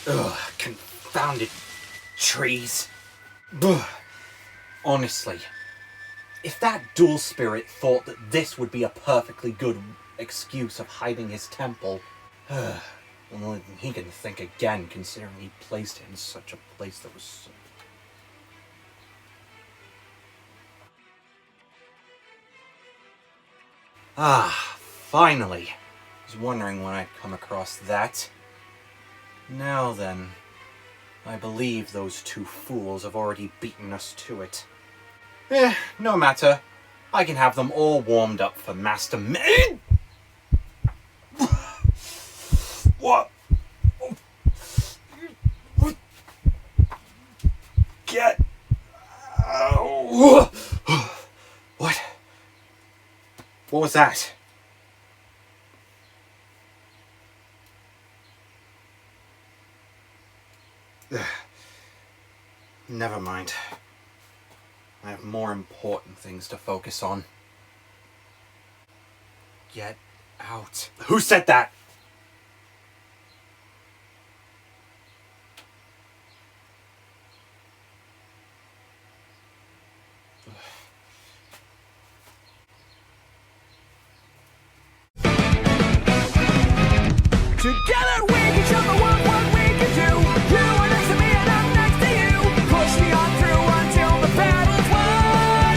Ugh, confounded trees. Ugh. Honestly, if that Duel spirit thought that this would be a perfectly good excuse of hiding his temple, well, he can think again, considering he placed it in such a place that was so... Ah, finally. I was wondering when I'd come across that. Now then, I believe those two fools have already beaten us to it. No matter. I can have them all warmed up for Master Maid. What? Get out. What? What was that? Never mind. I have more important things to focus on. Get out. Who said that? Together we can show the world what we can do. You are next to me and I'm next to you. Push me on through until the battle's won.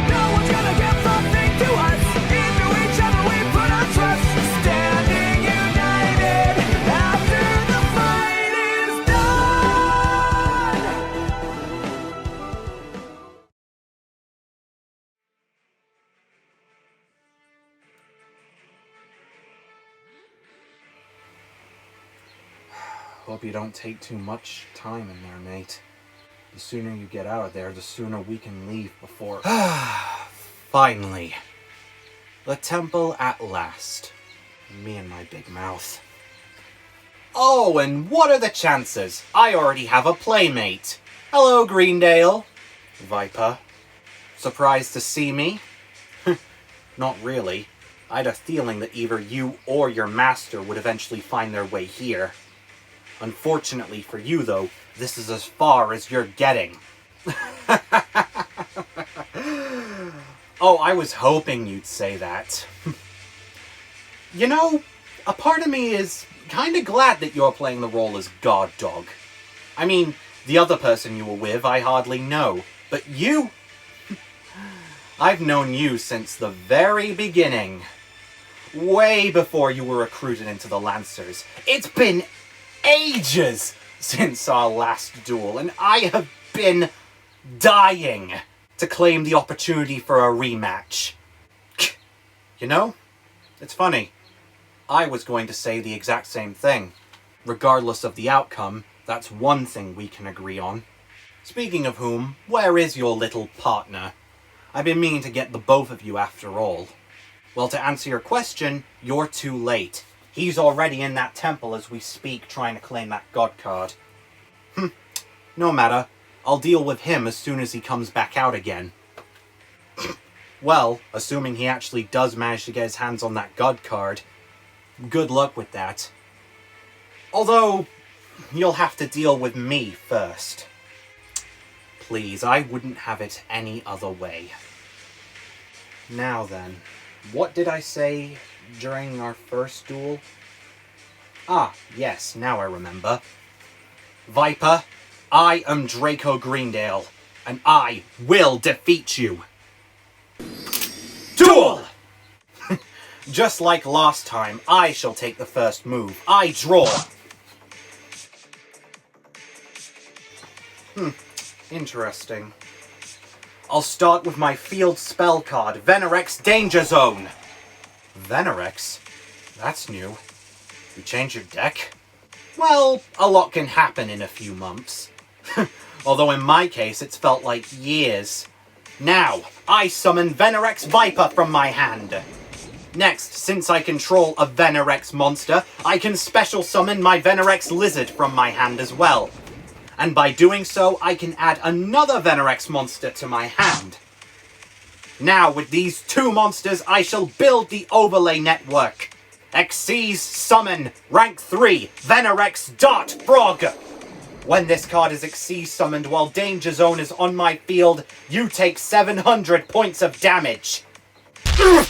No one's gonna get something to us. Into each other we put our trust. Standing united after the fight is done. Hope you don't take too much time in there, mate. The sooner you get out of there, the sooner we can leave before... Finally. The temple at last. Me and my big mouth. Oh, and what are the chances? I already have a playmate. Hello, Greendale. Viper. Surprised to see me? Not really. I had a feeling that either you or your master would eventually find their way here. Unfortunately for you, though, this is as far as you're getting. Oh, I was hoping you'd say that. You know, a part of me is kinda glad that you're playing the role as God Dog. I mean, the other person you were with I hardly know, but you... I've known you since the very beginning. Way before you were recruited into the Lancers. It's been ages since our last duel, and I have been dying to claim the opportunity for a rematch. You know, it's funny. I was going to say the exact same thing. Regardless of the outcome, that's one thing we can agree on. Speaking of whom, where is your little partner? I've been meaning to get the both of you after all. Well, to answer your question, you're too late. He's already in that temple as we speak, trying to claim that god card. No matter. I'll deal with him as soon as he comes back out again. Well, assuming he actually does manage to get his hands on that god card, good luck with that. Although, you'll have to deal with me first. Please, I wouldn't have it any other way. Now then, what did I say during our first duel? Ah, yes, now I remember. Viper, I am Draco Greendale, and I will defeat you. Duel! Just like last time, I shall take the first move. I draw. Interesting. I'll start with my field spell card, Venerex Danger Zone. Venerex? That's new. You changed your deck? Well, a lot can happen in a few months. Although in my case, it's felt like years. Now, I summon Venerex Viper from my hand. Next, since I control a Venerex monster, I can special summon my Venerex Lizard from my hand as well. And by doing so, I can add another Venerex monster to my hand. Now, with these two monsters, I shall build the overlay network. Xyz Summon, Rank 3, Venerex Dart Frog. When this card is Xyz summoned while Danger Zone is on my field, you take 700 points of damage. Ugh,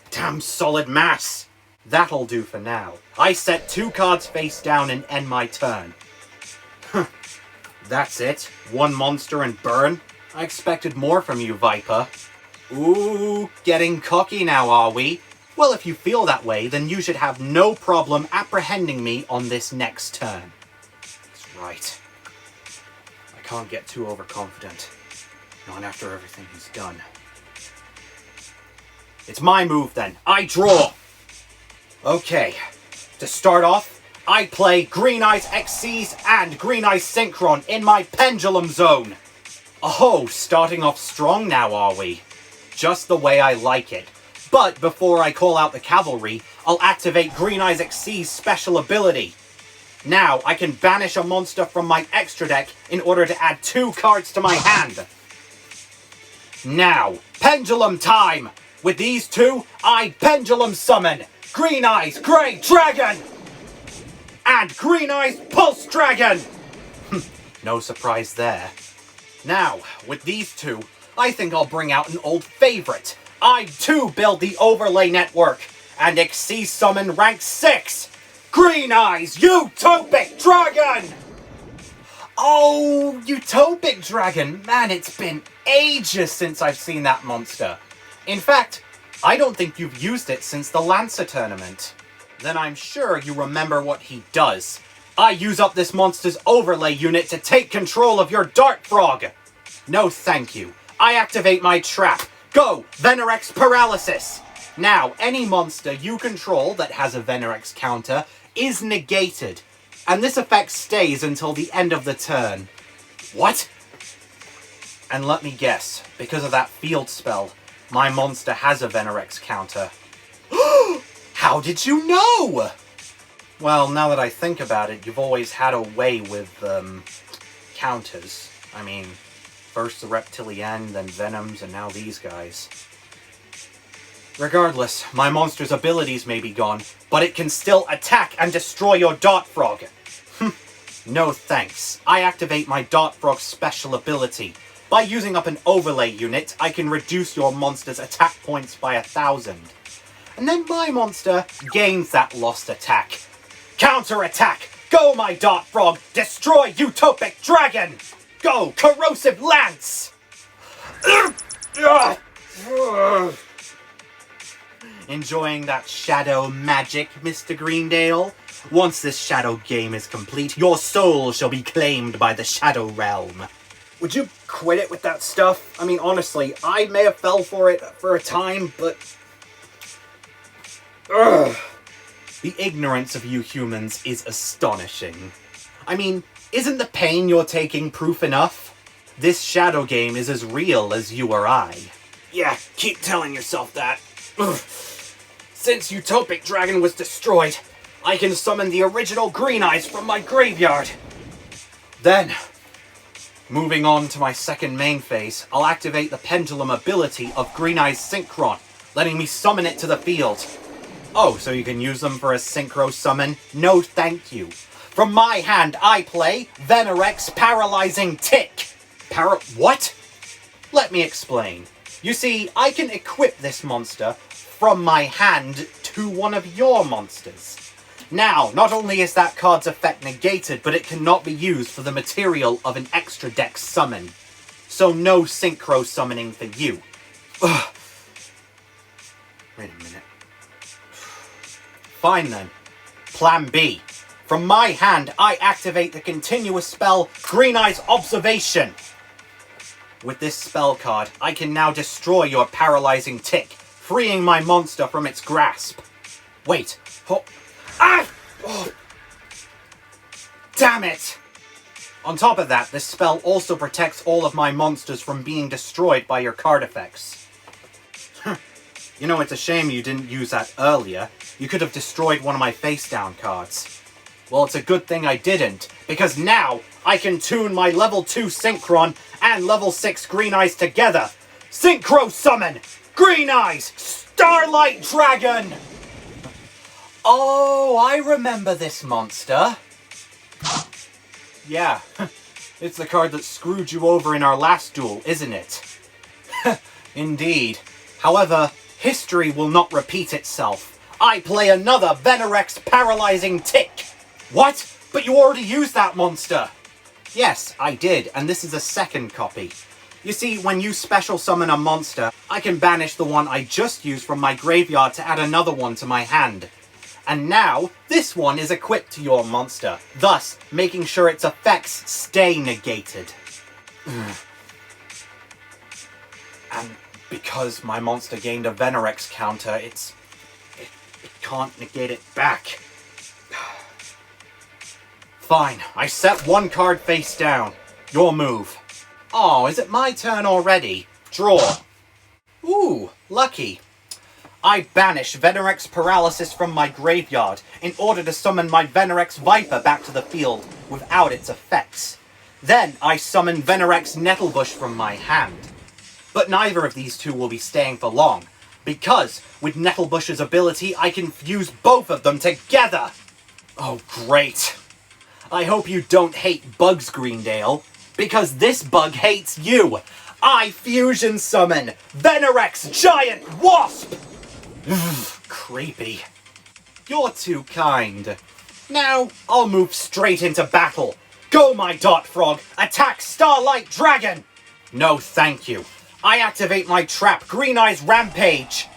damn solid mass. That'll do for now. I set 2 cards face down and end my turn. That's it? 1 monster and burn? I expected more from you, Viper. Ooh, getting cocky now, are we? Well, if you feel that way, then you should have no problem apprehending me on this next turn. That's right. I can't get too overconfident. Not after everything he's done. It's my move then. I draw! Okay. To start off, I play Green Eyes Xyz and Green Eyes Synchron in my Pendulum Zone. Oh, starting off strong now, are we? Just the way I like it. But before I call out the cavalry, I'll activate Green Eyes Xyz's special ability. Now, I can banish a monster from my extra deck in order to add 2 cards to my hand. Now, Pendulum time! With these 2, I Pendulum Summon Green Eyes Grey Dragon! And Green Eyes Pulse Dragon! No surprise there. Now, with these 2, I think I'll bring out an old favorite. I too build the Overlay Network and Xyz Summon Rank 6! Green Eyes Utopic Dragon! Oh, Utopic Dragon. Man, it's been ages since I've seen that monster. In fact, I don't think you've used it since the Lancer tournament. Then I'm sure you remember what he does. I use up this monster's overlay unit to take control of your Dart Frog. No thank you. I activate my trap. Go, Venerex Paralysis! Now, any monster you control that has a Venerex counter is negated, and this effect stays until the end of the turn. What? And let me guess, because of that field spell, my monster has a Venerex counter. How did you know? Well, now that I think about it, you've always had a way with, counters. I mean, first the Reptilian, then Venoms, and now these guys. Regardless, my monster's abilities may be gone, but it can still attack and destroy your Dart Frog. No thanks. I activate my Dart Frog's special ability. By using up an overlay unit, I can reduce your monster's attack points by 1,000. And then my monster gains that lost attack. Counterattack! Go, my Dart Frog! Destroy Utopic Dragon! Go, Corrosive Lance! Enjoying that shadow magic, Mr. Greendale? Once this shadow game is complete, your soul shall be claimed by the Shadow Realm. Would you quit it with that stuff? I mean, honestly, I may have fell for it for a time, but... Ugh. The ignorance of you humans is astonishing. I mean, isn't the pain you're taking proof enough? This shadow game is as real as you or I. Yeah, keep telling yourself that. Ugh. Since Utopic Dragon was destroyed, I can summon the original Green Eyes from my graveyard. Then, moving on to my second main phase, I'll activate the Pendulum ability of Green Eyes Synchron, letting me summon it to the field. Oh, so you can use them for a synchro summon? No thank you. From my hand, I play Venerex Paralyzing Tick. What? Let me explain. You see, I can equip this monster from my hand to one of your monsters. Now, not only is that card's effect negated, but it cannot be used for the material of an extra deck summon. So no synchro summoning for you. Ugh. Wait a minute. Fine then. Plan B. From my hand, I activate the continuous spell Green Eyes Observation. With this spell card, I can now destroy your paralyzing tick, freeing my monster from its grasp. Wait. Ah! Oh. Damn it! On top of that, this spell also protects all of my monsters from being destroyed by your card effects. You know, it's a shame you didn't use that earlier. You could have destroyed one of my face-down cards. Well, it's a good thing I didn't, because now I can tune my level 2 Synchron and level 6 Green Eyes together. Synchro Summon! Green Eyes, Starlight Dragon! Oh, I remember this monster. Yeah, it's the card that screwed you over in our last duel, isn't it? Indeed. However, history will not repeat itself. I play another Venerex Paralyzing Tick! What? But you already used that monster! Yes, I did, and this is a second copy. You see, when you special summon a monster, I can banish the one I just used from my graveyard to add another one to my hand. And now, this one is equipped to your monster, thus making sure its effects stay negated. And because my monster gained a Venerex counter, it can't negate it back. Fine, I set one card face down. Your move. Oh, is it my turn already? Draw. Ooh, lucky. I banish Venerex Paralysis from my graveyard in order to summon my Venerex Viper back to the field without its effects. Then I summon Venerex Nettlebush from my hand. But neither of these two will be staying for long, because with Nettlebush's ability I can fuse both of them together! Oh great. I hope you don't hate bugs, Greendale, because this bug hates you! I fusion summon Venerex Giant Wasp! Creepy. You're too kind. Now, I'll move straight into battle. Go, my Dot Frog! Attack Starlight Dragon! No, thank you. I activate my trap, Green Eyes Rampage.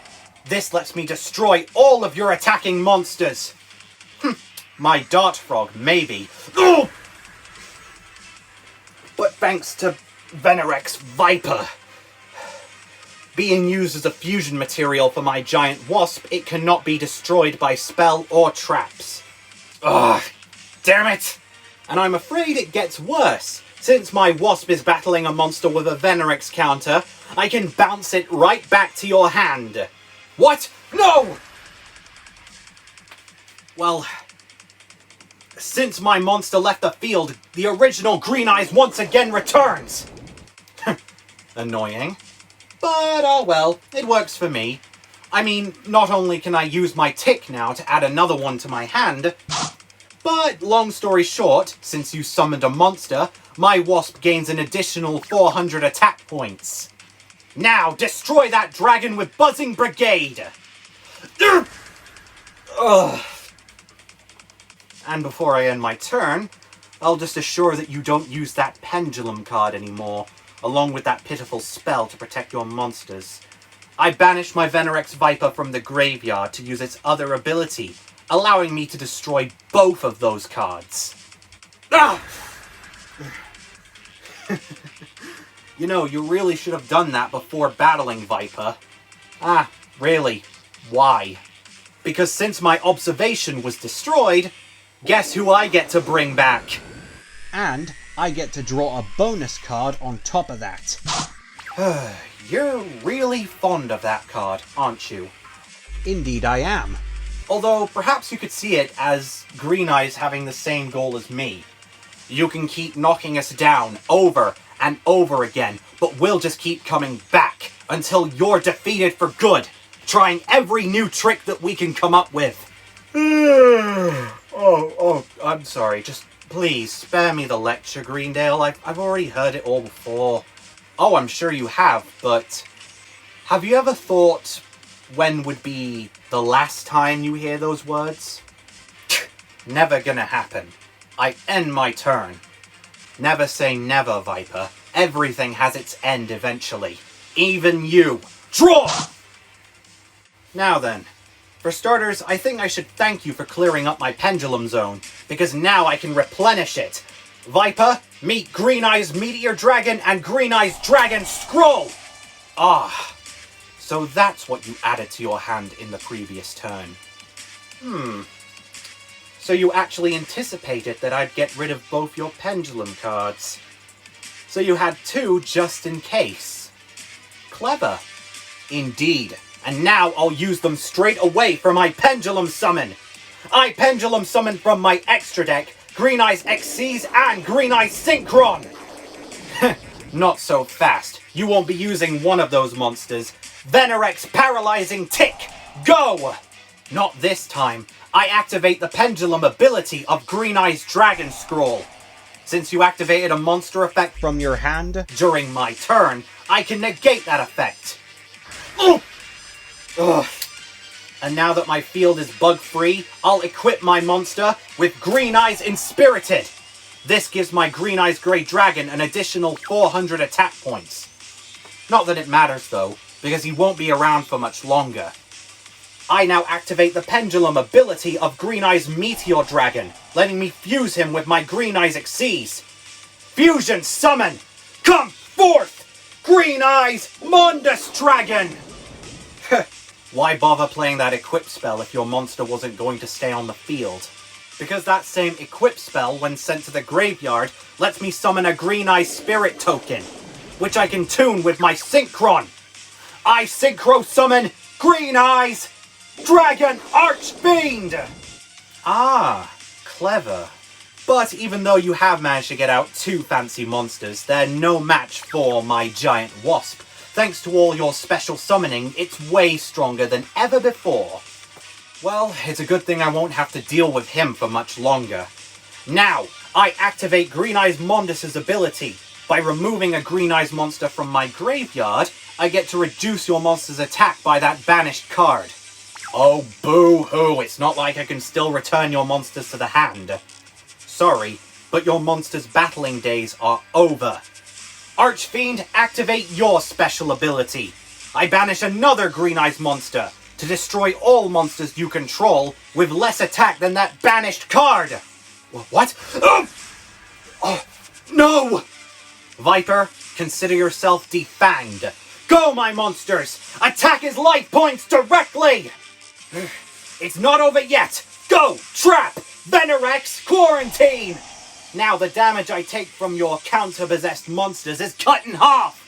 This lets me destroy all of your attacking monsters. My Dart Frog, maybe. Ugh! But thanks to Venerex Viper being used as a fusion material for my giant wasp, it cannot be destroyed by spell or traps. Ugh, damn it! And I'm afraid it gets worse. Since my wasp is battling a monster with a Venerex counter, I can bounce it right back to your hand. What? No! Well, since my monster left the field, the original Green Eyes once again returns! Annoying. But oh well, it works for me. I mean, not only can I use my tick now to add another one to my hand, but long story short, since you summoned a monster, my wasp gains an additional 400 attack points. Now, destroy that dragon with Buzzing Brigade! Ugh. And before I end my turn, I'll just assure that you don't use that pendulum card anymore, along with that pitiful spell to protect your monsters. I banish my Venerex Viper from the graveyard to use its other ability, allowing me to destroy both of those cards. Ah! You know, you really should have done that before battling Viper. Ah, really? Why? Because since my observation was destroyed, guess who I get to bring back? And I get to draw a bonus card on top of that. You're really fond of that card, aren't you? Indeed I am. Although, perhaps you could see it as Green Eyes having the same goal as me. You can keep knocking us down over and over again, but we'll just keep coming back until you're defeated for good, trying every new trick that we can come up with. Oh, I'm sorry. Just please spare me the lecture, Greendale. I've already heard it all before. Oh, I'm sure you have, but have you ever thought when would be the last time you hear those words? Never gonna happen. I end my turn. Never say never, Viper. Everything has its end eventually. Even you. Draw! Now then. For starters, I think I should thank you for clearing up my pendulum zone, because now I can replenish it. Viper, meet Green Eyes Meteor Dragon and Green Eyes Dragon Scroll! Ah, so that's what you added to your hand in the previous turn. So you actually anticipated that I'd get rid of both your pendulum cards. So you had two just in case. Clever. Indeed. And now I'll use them straight away for my Pendulum Summon! I Pendulum Summon from my extra deck, Green Eyes Xyz and Green Eyes Synchron! Not so fast. You won't be using one of those monsters. Venerex Paralyzing Tick, go! Not this time. I activate the pendulum ability of Green Eye's Dragon Scroll. Since you activated a monster effect from your hand during my turn, I can negate that effect. Ugh. And now that my field is bug-free, I'll equip my monster with Green Eye's Inspirited. This gives my Green Eye's Grey Dragon an additional 400 attack points. Not that it matters though, because he won't be around for much longer. I now activate the pendulum ability of Green Eye's Meteor Dragon, letting me fuse him with my Green Eye's Xyz. Fusion summon! Come forth! Green Eye's Mundus Dragon! Why bother playing that equip spell if your monster wasn't going to stay on the field? Because that same equip spell, when sent to the graveyard, lets me summon a Green Eye Spirit token, which I can tune with my Synchron. I Synchro summon Green Eye's Dragon Archfiend! Ah, clever. But even though you have managed to get out 2 fancy monsters, they're no match for my giant wasp. Thanks to all your special summoning, it's way stronger than ever before. Well, it's a good thing I won't have to deal with him for much longer. Now, I activate Green Eye's Mondus's ability. By removing a Green Eye's monster from my graveyard, I get to reduce your monster's attack by that banished card. Oh, boo-hoo, it's not like I can still return your monsters to the hand. Sorry, but your monster's battling days are over. Archfiend, activate your special ability. I banish another Green Eyes monster to destroy all monsters you control with less attack than that banished card. What? Oh, no! Viper, consider yourself defanged. Go, my monsters! Attack his life points directly! It's not over yet! Go! Trap! Venerex! Quarantine! Now the damage I take from your counter-possessed monsters is cut in half!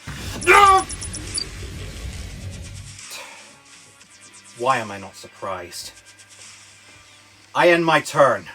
Why am I not surprised? I end my turn.